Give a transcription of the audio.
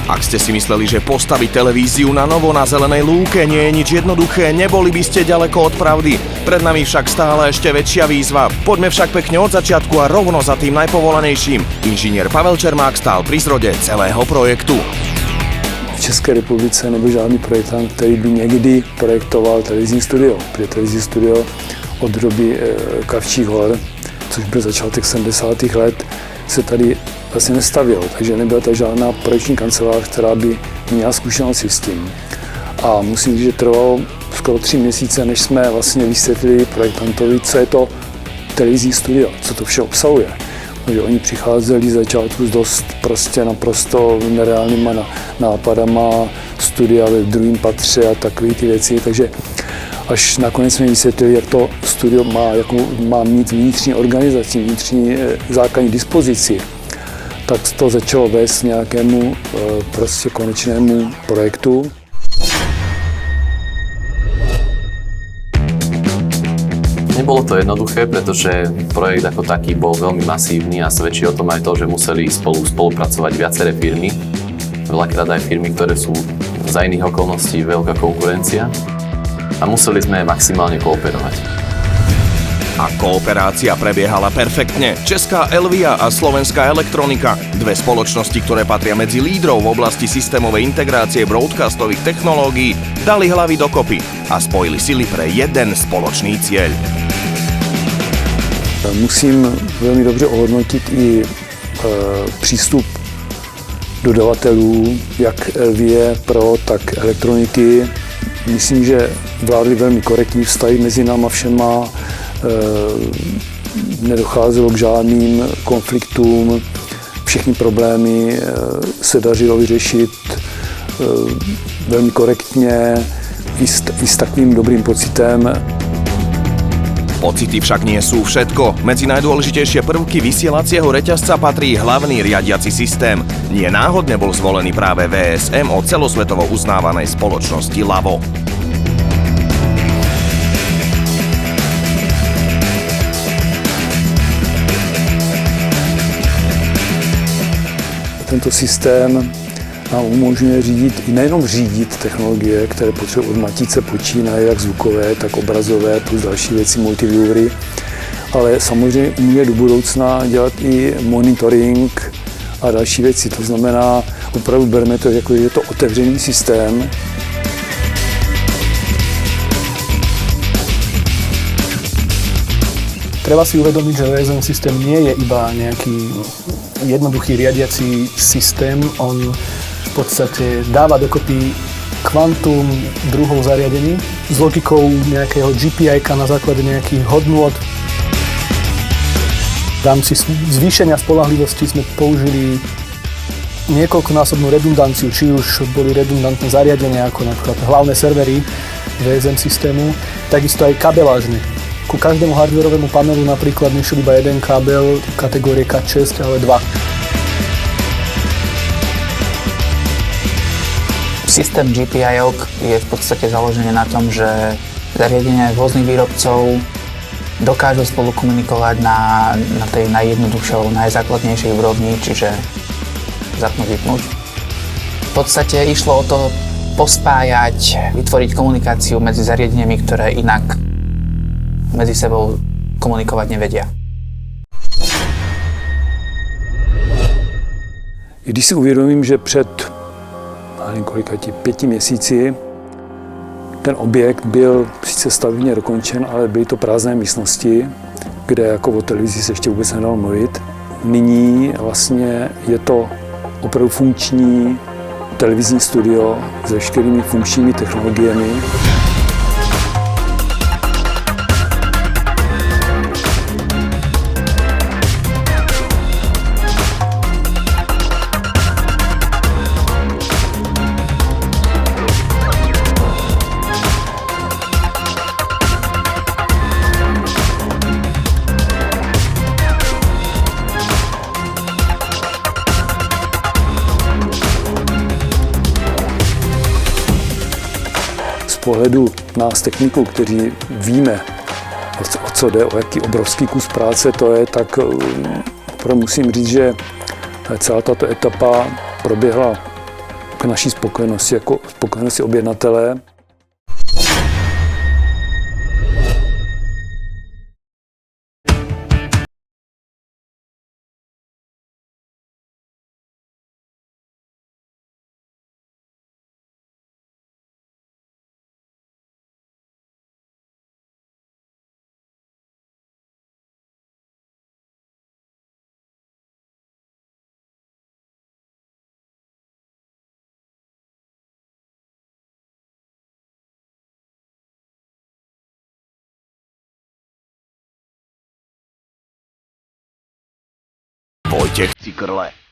Ak ste si mysleli, že postaviť televíziu na novo na zelenej lúke nie je nič jednoduché, neboli by ste ďaleko od pravdy. Pred nami však stále ešte väčšia výzva. Poďme však pekne od začiatku a rovno za tým najpovolanejším. Inžinier Pavel Čermák stál pri zrode celého projektu. V České republice nebyl žádný projektant, který by někdy projektoval televizní studio. Protože televizní studio od doby Kavčích hor, což byl začátek 70. let, se tady vlastně nestavěl, takže nebyla tady žádná projekční kancelář, která by měla zkušenosti s tím. A musím říct, že trvalo skoro 3 měsíce, než jsme vlastně vysvětlili projektantovi, co je to televizní studio, co to vše obsahuje. Takže oni přicházeli z začátku s dost prostě naprosto nereálnýma nápadama, studia ve druhém patře a takové ty věci, takže až nakonec jsme vysvětlili, jak to studio má mít vnitřní organizaci, vnitřní základní dispozici, tak to začalo vést nějakému prostě konečnému projektu. Nebolo to jednoduché, pretože projekt ako taký bol veľmi masívny a svedčí o tom aj to, že museli spolupracovať viaceré firmy. Veľakrát aj firmy, ktoré sú za iných okolností veľká konkurencia a museli sme maximálne kooperovať. A kooperácia prebiehala perfektne. Česká Elvia a Slovenská elektronika, dve spoločnosti, ktoré patria medzi lídrov v oblasti systémovej integrácie broadcastových technológií, dali hlavy dokopy a spojili sily pre jeden spoločný cieľ. Musím velmi dobře ohodnotit i přístup dodavatelů, jak Elvie Pro, tak elektroniky. Myslím, že vládly velmi korektní vztahy mezi náma všema, nedocházelo k žádným konfliktům, všechny problémy se dařilo vyřešit velmi korektně i s takovým dobrým pocitem. Pocity však nie sú všetko. Medzi najdôležitejšie prvky vysielacieho reťazca patrí hlavný riadiaci systém. Nie náhodne bol zvolený práve VSM od celosvetovo uznávanej spoločnosti Lavo. Tento systém nám umožňuje nejenom řídit technologie, které potřebují od matice počínaje, jak zvukové, tak obrazové, plus další věci, multiviewery, ale samozřejmě umí do budoucna dělat i monitoring a další věci. To znamená, opravdu bereme to, jako je to otevřený systém. Treba si uvedomiť, že VSM systém nie je iba nejaký jednoduchý riadiaci systém. On v podstate dáva dokopy kvantum druhov zariadení s logikou nejakého GPI-ka na základe nejakých hodnôt. V rámci zvýšenia spoľahlivosti sme použili niekoľkonásobnú redundanciu, či už boli redundantné zariadenia ako napríklad hlavné servery VSM systému, takisto aj kabelážne. Ku každému hardwareovému panelu napríklad nešiel iba jeden kábel kategórie Cat6, ale 2. Systém GPIO je v podstate založený na tom, že zariadenia rôznych výrobcov dokážu spolu komunikovať na tej najjednoduchšej, najzákladnejšej úrovni, čiže zapnúť, vypnúť. V podstate išlo o to pospájať, vytvoriť komunikáciu medzi zariadeniami, ktoré inak medzi sebou komunikovať nevedia. Když si uvědomím, že před 5 měsíci ten objekt byl sice stavebně dokončen, ale byly to prázdné místnosti, kde jako o televizi se ještě vůbec nedalo mluvit. Nyní vlastně je to opravdu funkční televizní studio s veškerými funkčními technologiemi. Z pohledu nás techniků, kteří víme, o co jde, o jaký obrovský kus práce to je, tak opravdu musím říct, že celá tato etapa proběhla k naší spokojenosti, jako spokojenosti objednatele. Vojtěch Cikrle.